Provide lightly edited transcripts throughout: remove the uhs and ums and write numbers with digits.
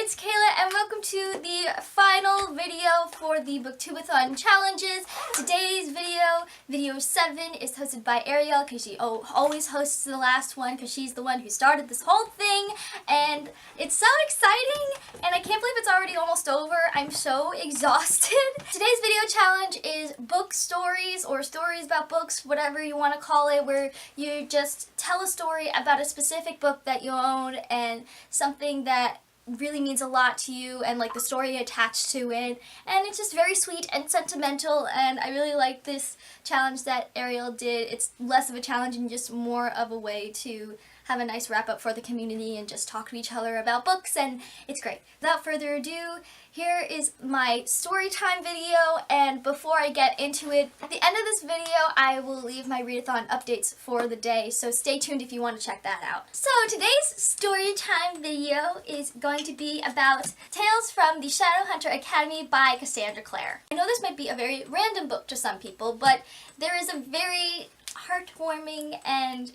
it's Kayla and welcome to the final video for the Booktubeathon challenges. Today's video 7, is hosted by Ariel because she always hosts the last one because she's the one who started this whole thing. And it's so exciting and I can't believe it's already almost over. I'm so exhausted. Today's video challenge is book stories or stories about books, whatever you want to call it, where you just tell a story about a specific book that you own and something that really means a lot to you and like the story attached to it, and it's just very sweet and sentimental, and I really like this challenge that Ariel did. It's less of a challenge and just more of a way to have a nice wrap up for the community and just talk to each other about books, and it's great. Without further ado, here is my story time video, and before I get into it, at the end of this video I will leave my readathon updates for the day, so stay tuned if you want to check that out. So today's story time video is going to be about Tales from the Shadowhunter Academy by Cassandra Clare. I know this might be a very random book to some people, but there is a very heartwarming and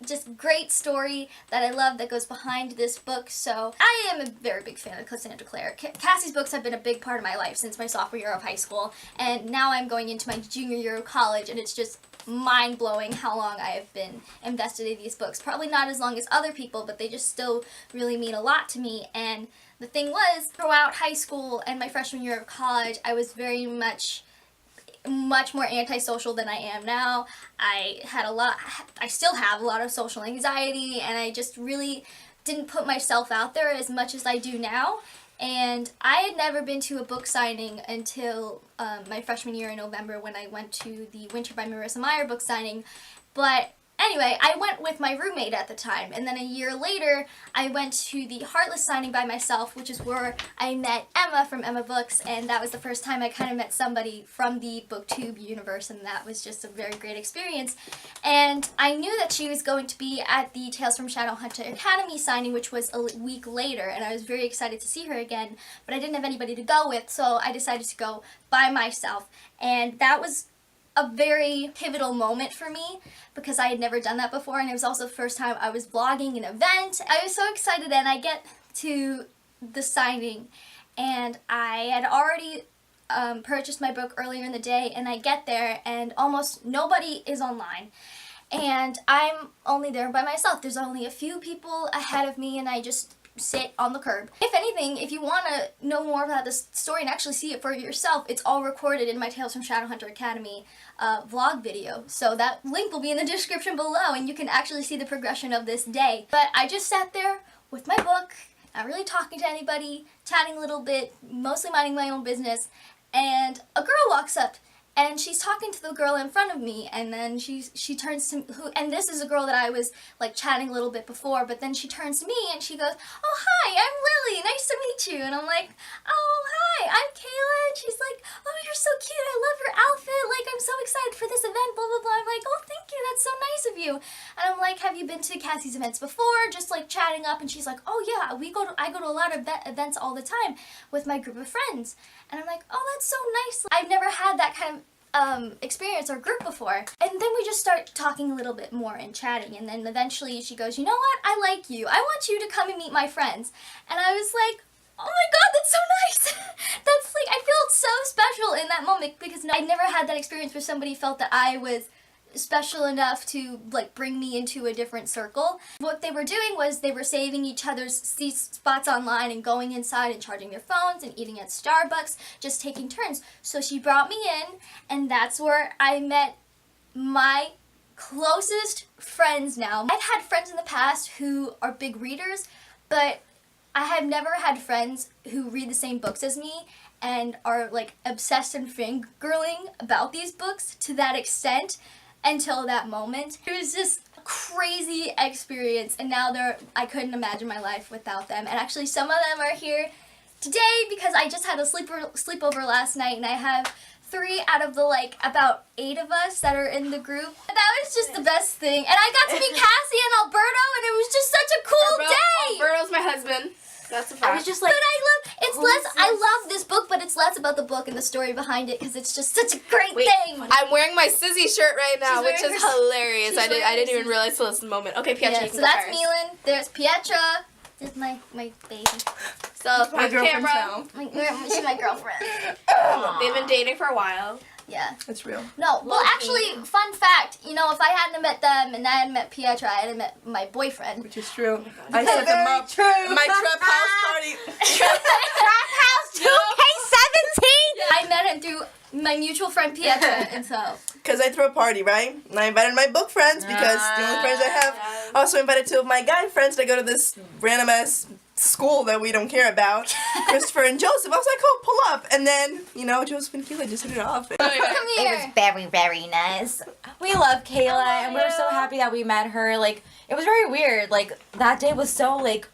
just great story that I love that goes behind this book. So I am a very big fan of Cassandra Clare. Cassie's books have been a big part of my life since my sophomore year of high school, and now I'm going into my junior year of college, and it's just mind-blowing how long I have been invested in these books. Probably not as long as other people, but they just still really mean a lot to me. And the thing was, throughout high school and my freshman year of college, I was very much more antisocial than I am now. I still have a lot of social anxiety, and I just really didn't put myself out there as much as I do now. And I had never been to a book signing until my freshman year in November, when I went to the Winter by Marissa Meyer book signing. But anyway, I went with my roommate at the time, and then a year later I went to the Heartless signing by myself, which is where I met Emma from Emma Books, and that was the first time I kind of met somebody from the BookTube universe, and that was just a very great experience. And I knew that she was going to be at the Tales from Shadowhunter Academy signing, which was a week later, and I was very excited to see her again, but I didn't have anybody to go with, so I decided to go by myself, and that was a very pivotal moment for me because I had never done that before, and it was also the first time I was vlogging an event. I was so excited, and I get to the signing and I had already purchased my book earlier in the day, and I get there and almost nobody is online, and I'm only there by myself. There's only a few people ahead of me, and I just sit on the curb. If anything, if you want to know more about this story and actually see it for yourself, it's all recorded in my Tales from Shadowhunter Academy vlog video. So that link will be in the description below, and you can actually see the progression of this day. But I just sat there with my book, not really talking to anybody, chatting a little bit, mostly minding my own business, and a girl walks up. And she's talking to the girl in front of me, and then she turns to and this is a girl that I was like chatting a little bit before, but then she turns to me and she goes, "Oh, hi, I'm Lily, nice to meet you." And I'm like, "Oh, hi, I'm Kayla." And she's like, "Oh, you're so cute, I love your outfit, like I'm so excited for this event, blah, blah, blah." I'm like, "Oh, thank you, that's so nice of you." And I'm like, "Have you been to Cassie's events before?" Just like chatting up, and she's like, "Oh yeah, I go to a lot of events all the time with my group of friends." And I'm like, "Oh, that's so nice." I've never had that kind of experience or group before. And then we just start talking a little bit more and chatting, and then eventually she goes, "You know what, I like you. I want you to come and meet my friends." And I was like, "Oh my god, that's so nice." That's like, I felt so special in that moment because I never had that experience where somebody felt that I was special enough to like bring me into a different circle. What they were doing was they were saving each other's spots online and going inside and charging their phones and eating at Starbucks, just taking turns. So she brought me in, and that's where I met my closest friends now. I've had friends in the past who are big readers, but I have never had friends who read the same books as me and are like obsessed and fangirling about these books to that extent. Until that moment, it was just a crazy experience, and now I couldn't imagine my life without them. And actually some of them are here today because I just had a sleepover last night, and I have 3 out of the like about 8 of us that are in the group. That was just the best thing, and I got to meet Cassie and Alberto, and it was just such a cool day. Alberto's my husband. That's a fact. I was just like, but I love this book, but it's less about the book and the story behind it because it's just such a great thing. I'm wearing my Sissy shirt right now, which is hilarious. I didn't even realize till this moment. Okay, Pietra, you can so that's Milan. There's Pietra. This is my baby. So My on girlfriend's camera, now. She's my girlfriend. they've been dating for a while. Yeah. It's real. No, well, actually, fun fact, you know, if I hadn't met them and I hadn't met Pietro, I hadn't met my boyfriend. Which is true. I set them up. True. My trap house party. Trap House 2K17. I met him through my mutual friend Pietro, and so. Because I threw a party, right? And I invited my book friends because the only friends I have. I also invited two of my guy friends that go to this random ass school that we don't care about. Christopher and Joseph. I was like, oh, pull up. And then, you know, Joseph and Keela just hit it off. Come It was here. very, very nice. We love Kayla, and we were so happy that we met her. Like, it was very weird. Like, that day was so, like,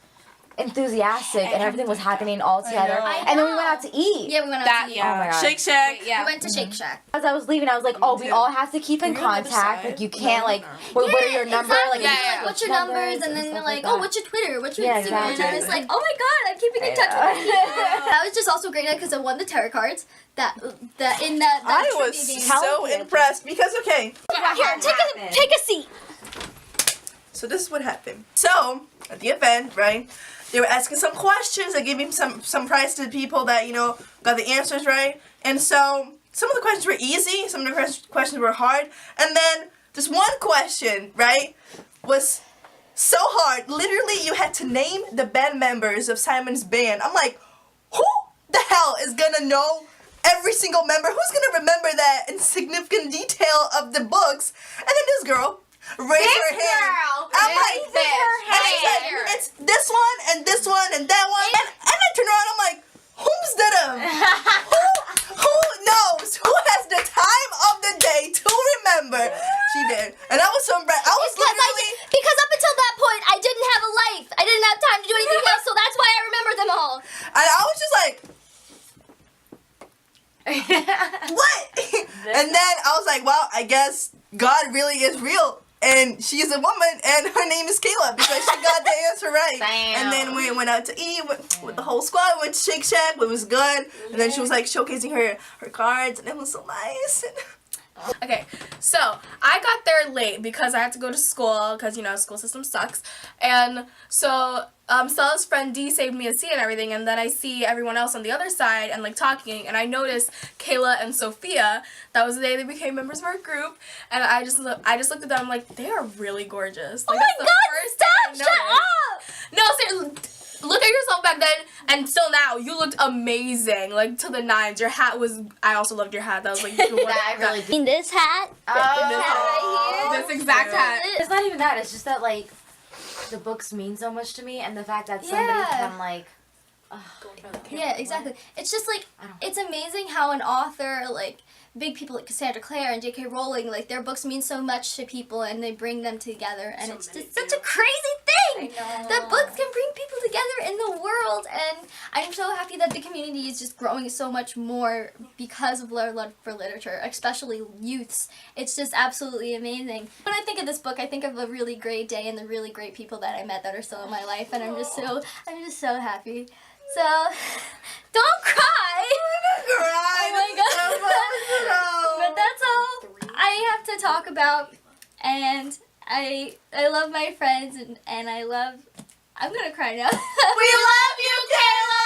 enthusiastic, and everything was happening all together. know. And then we went out to eat. Yeah, we went out That, to eat. yeah. Oh my god. Shake Shack. Wait, yeah. We went to Shake Shack. As I was leaving, I was like, oh, we too. all have to keep in Were you on the other contact. side? Like, you can't, like, No. what are your number? Exactly. Like, Yeah, Like, yeah. what's your numbers? And then they're stuff like, that. oh, what's your Twitter? What's your Yeah, Instagram? exactly. And it's like, oh my god, I'm keeping in touch with my people. That was just also great because I won the tarot cards. That in that I trivia was game. so impressed because, okay, Here, take a seat. so this is what happened. So, at the event, right, they were asking some questions. They gave me some prize to the people that, you know, got the answers right. And so, some of the questions were easy. Some of the questions were hard. And then, this one question, right, was so hard. Literally, you had to name the band members of Simon's band. I'm like, who the hell is gonna know every single member? Who's gonna remember that in significant detail of the books? And then this girl raised her hand. I'm like, Raised her and she said, hand. it's this one and this one and that one. And I turned around, I'm like, who's did them? who knows? Who has the time of the day to remember? She did. And I was so impressed. I was literally... Because up until that point, I didn't have a life. I didn't have time to do anything else, so that's why I remember them all. And I was just like, what? And then I was like, well, I guess God really is real. And she is a woman, and her name is Kayla because she got the answer right. Damn. And then we went out to eat with the whole squad. We went to Shake Shack. It was good. And then she was like showcasing her cards, and it was so nice. Okay, so I got there late because I had to go to school because, you know, school system sucks. And so Stella's friend Dee saved me a seat and everything, and then I see everyone else on the other side and, like, talking, and I noticed Kayla and Sophia. That was the day they became members of our group, and I just looked at them, I'm like, they are really gorgeous. Like, Oh my that's the god, first thing I stop! Shut noticed. up! No, seriously. Look at yourself back then and still now. You looked amazing, like to the nines. Your hat was. I also loved your hat. That was like. I really In this hat. this right This exact hat. It's not even that. It's just that, like, the books mean so much to me, and the fact that somebody Yeah. can, like, Yeah, exactly. It's just like, I don't- it's amazing how an author, like, big people like Cassandra Clare and J.K. Rowling, like, their books mean so much to people and they bring them together. And So it's many just such do. a crazy thing I know. that books can bring people together in the world. And I'm so happy that the community is just growing so much more because of our love for literature, especially youths. It's just absolutely amazing. When I think of this book, I think of a really great day and the really great people that I met that are still in my life. And I'm just so happy. So, don't cry! Oh my god. But that's all I have to talk about, and I love my friends, and I'm gonna cry now. We love you, Kayla!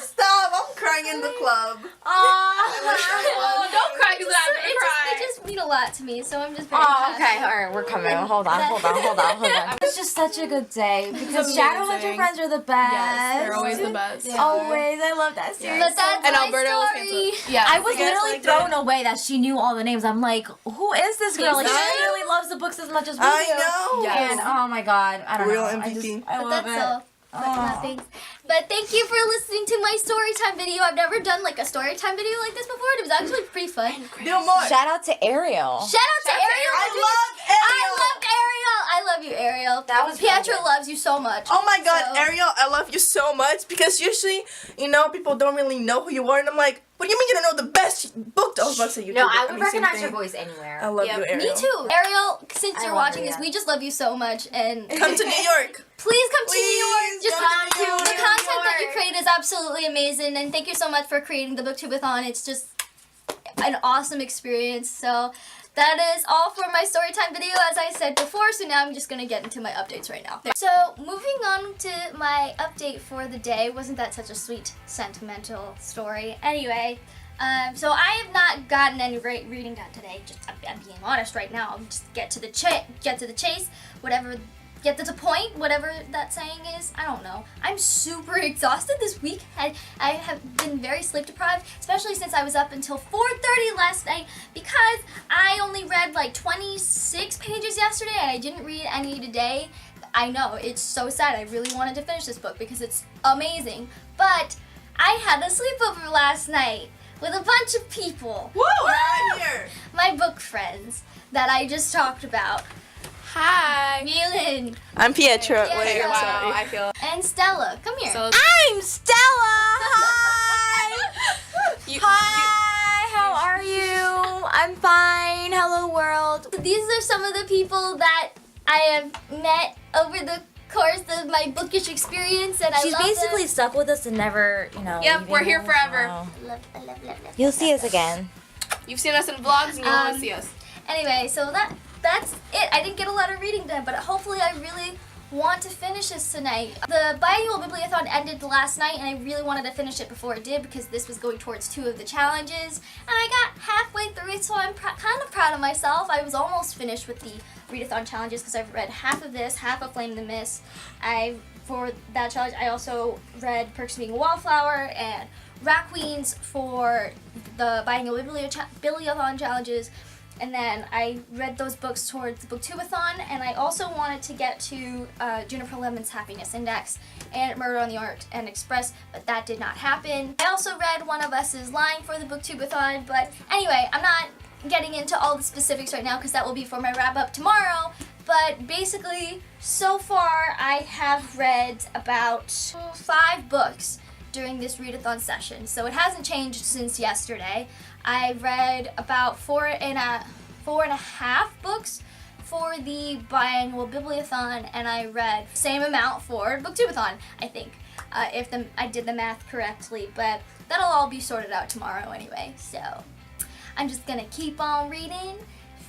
Stop! I'm crying in the club. Oh, don't cry because I'm gonna cry. It just mean a lot to me, so I'm just very Oh, okay. happy. All right, we're coming. Hold on. It's just such a good day because Shadowhunter amazing. friends are the best. Yes, they're always the best. Always. I love that series. But that's And my Alberta was story. handsome. Yeah. I was You guys literally liked thrown it? away that she knew all the names. I'm like, who is this girl? Like, she that? really loves the books as much as we I do. know. Yes. And oh my god, I don't Real know. MVP. I But love that's it. all. Oh. Thanks. But thank you for listening to my storytime video. I've never done like a storytime video like this before. It was actually pretty fun. Do more. Shout out to Ariel. Shout out to Ariel. I love Ariel. I love Ariel. I love you, Ariel. That was really Pietro good. loves you so much. Oh my god, So- Ariel, I love you so much because usually, you know, people don't really know who you are, and I'm like, what do you mean you don't know the best book? I was about to say YouTube. No, I would mean, same recognize your thing. voice anywhere. I love Yep. you, Ariel. Me too. Ariel, since I you're love watching this, Ariel. we just love you so much, and Come to New York. please come to New York. Please Just come to New York. the content that you create is absolutely amazing, and thank you so much for creating the Booktubeathon. It's just an awesome experience. So that is all for my story time video, as I said before. So now I'm just gonna get into my updates right now. So moving on to my update for the day. Wasn't that such a sweet, sentimental story? Anyway, so I have not gotten any great reading done today. I'm being honest right now. Just get to the chase. Whatever. Get to the point, whatever that saying is. I don't know. I'm super exhausted this week. I have been very sleep deprived, especially since I was up until 4:30 last night because I only read like 26 pages yesterday and I didn't read any today. I know, it's so sad. I really wanted to finish this book because it's amazing. But I had a sleepover last night with a bunch of people. Woo! Right here. My book friends that I just talked about. Hi. Milan I'm Pietro. Yeah, Wait, yeah. I'm sorry. I feel. and Stella. Come here. So I'm Stella. Hi. Hi. How are you? I'm fine. Hello, world. These are some of the people that I have met over the course of my bookish experience, and She's I love basically them. stuck with us and never, Yep, leaving we're here us. forever. Wow. Love. You'll see us again. You've seen us in vlogs and you'll always see us. Anyway, so that's it. I didn't get a lot of reading done, but hopefully I really want to finish this tonight. The biannual Bibliothon ended last night, and I really wanted to finish it before it did because this was going towards 2 of the challenges, and I got halfway through it, so I'm kind of proud of myself. I was almost finished with the Readathon challenges because I've read half of this, half of Flame in the Mist. For that challenge, I also read Perks of Being a Wallflower and Rat Queens for the biannual Bibliothon challenges. And then I read those books towards the Booktubeathon, and I also wanted to get to Juniper Lemon's Happiness Index and Murder on the Orient Express, but that did not happen. I also read One of Us is Lying for the Booktubeathon, but anyway, I'm not getting into all the specifics right now because that will be for my wrap-up tomorrow. But basically, so far I have read about 5 books during this readathon session, so it hasn't changed since yesterday. I read about 4.5 books for the biannual Bibliothon, and I read the same amount for Booktubeathon, I think, if I did the math correctly, but that'll all be sorted out tomorrow anyway, so I'm just gonna keep on reading,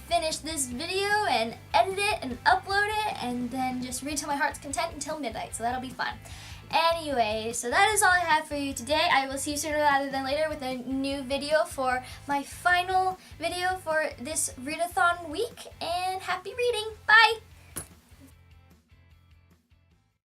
finish this video, and edit it and upload it, and then just read to my heart's content until midnight, so that'll be fun. Anyway, so that is all I have for you today. I will see you sooner rather than later with a new video for my final video for this readathon week, and happy reading. Bye!